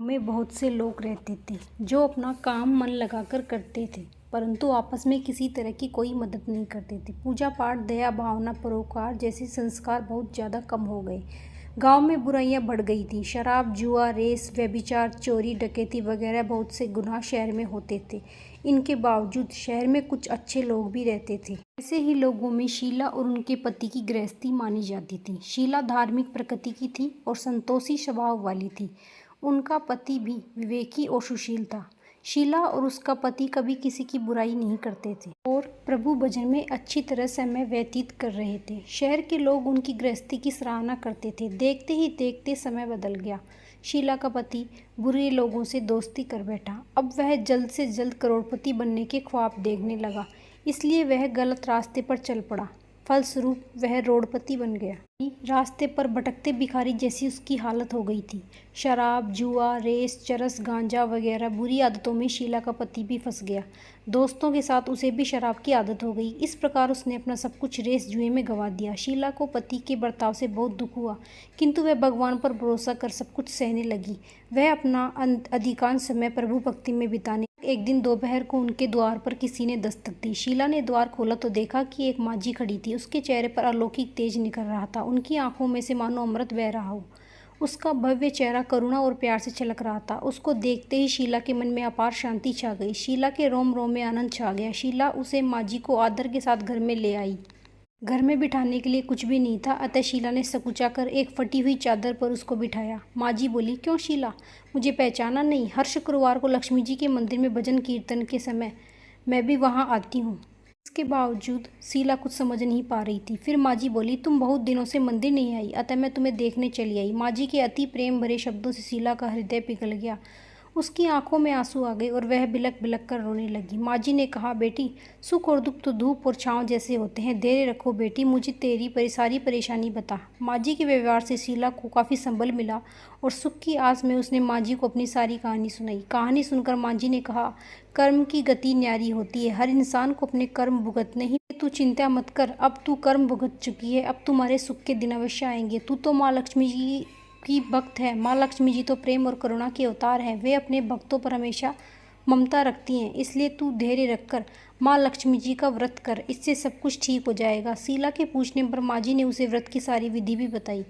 में बहुत से लोग रहते थे जो अपना काम मन लगाकर करते थे, परंतु आपस में किसी तरह की कोई मदद नहीं करते थे। पूजा पाठ, दया भावना, परोपकार जैसे संस्कार बहुत ज़्यादा कम हो गए। गांव में बुराइयां बढ़ गई थी। शराब, जुआ, रेस, व्यभिचार, चोरी, डकैती वगैरह बहुत से गुनाह शहर में होते थे। इनके बावजूद शहर में कुछ अच्छे लोग भी रहते थे। ऐसे ही लोगों में शीला और उनके पति की गृहस्थी मानी जाती थी। शीला धार्मिक प्रकृति की थी और संतोषी स्वभाव वाली थी। उनका पति भी विवेकी और सुशील था। शीला और उसका पति कभी किसी की बुराई नहीं करते थे और प्रभु भजन में अच्छी तरह समय व्यतीत कर रहे थे। शहर के लोग उनकी गृहस्थी की सराहना करते थे। देखते ही देखते समय बदल गया। शीला का पति बुरे लोगों से दोस्ती कर बैठा। अब वह जल्द से जल्द करोड़पति बनने के ख्वाब देखने लगा, इसलिए वह गलत रास्ते पर चल पड़ा। फलस्वरूप वह रोडपति बन गया। रास्ते पर भटकते भिखारी जैसी उसकी हालत हो गई थी। शराब, जुआ, रेस, चरस, गांजा वगैरह बुरी आदतों में शीला का पति भी फंस गया। दोस्तों के साथ उसे भी शराब की आदत हो गई। इस प्रकार उसने अपना सब कुछ रेस जुए में गंवा दिया। शीला को पति के बर्ताव से बहुत दुख हुआ, किंतु वह भगवान पर भरोसा कर सब कुछ सहने लगी। वह अपना अधिकांश समय प्रभु भक्ति में बिताने। एक दिन दोपहर को उनके द्वार पर किसी ने दस्तक दी। शीला ने द्वार खोला तो देखा कि एक मांझी खड़ी थी। उसके चेहरे पर अलौकिक तेज निकल रहा था। उनकी आंखों में से मानो अमृत बह रहा हो। उसका भव्य चेहरा करुणा और प्यार से छलक रहा था। उसको देखते ही शीला के मन में अपार शांति छा गई। शीला के रोम रोम में आनंद छा गया। शीला उसे मांझी को आदर के साथ घर में ले आई। घर में बिठाने के लिए कुछ भी नहीं था, अतः शीला ने सकुचा कर एक फटी हुई चादर पर उसको बिठाया। मांझी बोली, क्यों शीला, मुझे पहचाना नहीं? हर शुक्रवार को लक्ष्मी जी के मंदिर में भजन कीर्तन के समय मैं भी वहाँ आती हूँ। इसके बावजूद शीला कुछ समझ नहीं पा रही थी। फिर मांझी बोली, तुम बहुत दिनों से मंदिर नहीं आई, अतः मैं तुम्हें देखने चली आई। मांझी के अति प्रेम भरे शब्दों से शीला का हृदय पिघल गया। उसकी आंखों में आंसू आ गए और वह बिलक बिलक कर रोने लगी। मांझी ने कहा, बेटी, सुख और दुख तो धूप और छांव जैसे होते हैं। धैर्य रखो बेटी, मुझे तेरी सारी परेशानी बता। मांझी के व्यवहार से शीला को काफ़ी संबल मिला और सुख की आस में उसने मांझी को अपनी सारी कहानी सुनाई। कहानी सुनकर मांझी ने कहा, कर्म की गति न्यारी होती है। हर इंसान को अपने कर्म भुगतने ही। तू चिंता मत कर, अब तू कर्म भुगत चुकी है। अब तुम्हारे सुख के दिन अवश्य आएंगे। तू तो माँ लक्ष्मी जी की भक्त है। माँ लक्ष्मी जी तो प्रेम और करुणा के अवतार हैं। वे अपने भक्तों पर हमेशा ममता रखती हैं, इसलिए तू धैर्य रखकर माँ लक्ष्मी जी का व्रत कर, इससे सब कुछ ठीक हो जाएगा। शीला के पूछने पर मांझी ने उसे व्रत की सारी विधि भी बताई।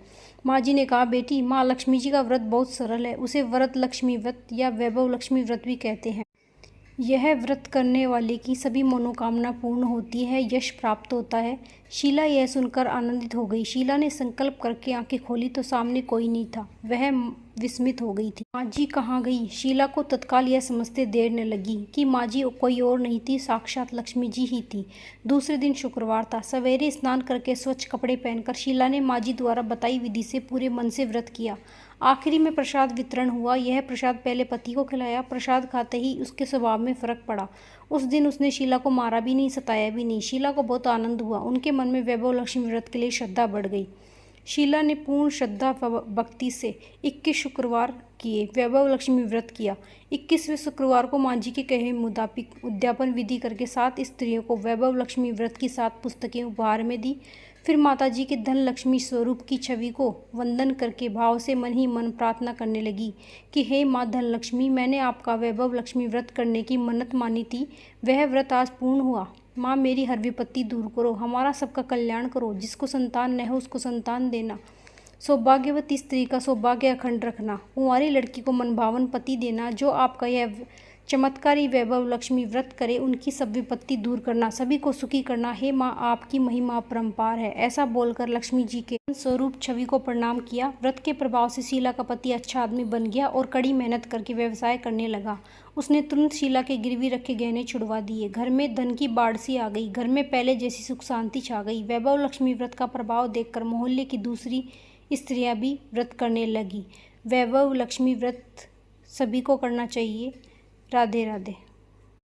मांझी ने कहा, बेटी, माँ लक्ष्मी जी का व्रत बहुत सरल है। उसे व्रत लक्ष्मी व्रत या वैभव लक्ष्मी व्रत भी कहते हैं। यह व्रत करने वाले की सभी मनोकामना पूर्ण होती है, यश प्राप्त होता है। शीला यह सुनकर आनंदित हो गई। शीला ने संकल्प करके आंखें खोली तो सामने कोई नहीं था। वह विस्मित हो गई थी। मांझी कहाँ गई? शीला को तत्काल यह समझते देर न लगी कि मांझी कोई और नहीं थी, साक्षात लक्ष्मी जी ही थी। दूसरे दिन शुक्रवार था। सवेरे स्नान करके स्वच्छ कपड़े पहनकर शीला ने मांझी द्वारा बताई विधि से पूरे मन से व्रत किया। आखिरी में प्रसाद वितरण हुआ। यह प्रसाद पहले पति को खिलाया। प्रसाद खाते ही उसके स्वभाव में फर्क पड़ा। उस दिन उसने शीला को मारा भी नहीं, सताया भी नहीं। शीला को बहुत आनंद हुआ। उनके मन में वैभव लक्ष्मी व्रत के लिए श्रद्धा बढ़ गई। शीला ने पूर्ण श्रद्धा भक्ति से 21 शुक्रवार किए, वैभव लक्ष्मी व्रत किया। 21वें शुक्रवार को मांझी के कहे मुताबिक उद्यापन विधि करके 7 स्त्रियों को वैभव लक्ष्मी व्रत की 7 पुस्तकें उपहार में दी। फिर माताजी के धन लक्ष्मी स्वरूप की छवि को वंदन करके भाव से मन ही मन प्रार्थना करने लगी कि हे माँ धन लक्ष्मी, मैंने आपका वैभव लक्ष्मी व्रत करने की मन्नत मानी थी, वह व्रत आज पूर्ण हुआ। माँ, मेरी हर विपत्ति दूर करो, हमारा सबका कल्याण करो। जिसको संतान न हो उसको संतान देना, सौभाग्यवती स्त्री का सौभाग्य अखंड रखना, कुंवारी लड़की को मनभावन पति देना। जो आपका यह चमत्कारी वैभव लक्ष्मी व्रत करे उनकी सब विपत्ति दूर करना, सभी को सुखी करना। हे माँ, आपकी महिमा अपरंपार है। ऐसा बोलकर लक्ष्मी जी के स्वरूप छवि को प्रणाम किया। व्रत के प्रभाव से शीला का पति अच्छा आदमी बन गया और कड़ी मेहनत करके व्यवसाय करने लगा। उसने तुरंत शीला के गिरवी रखे गहने छुड़वा दिए। घर में धन की बाढ़ सी आ गई। घर में पहले जैसी सुख शांति छा गई। वैभव लक्ष्मी व्रत का प्रभाव देखकर मोहल्ले की दूसरी स्त्रियां भी व्रत करने लगी। वैभव लक्ष्मी व्रत सभी को करना चाहिए। राधे राधे।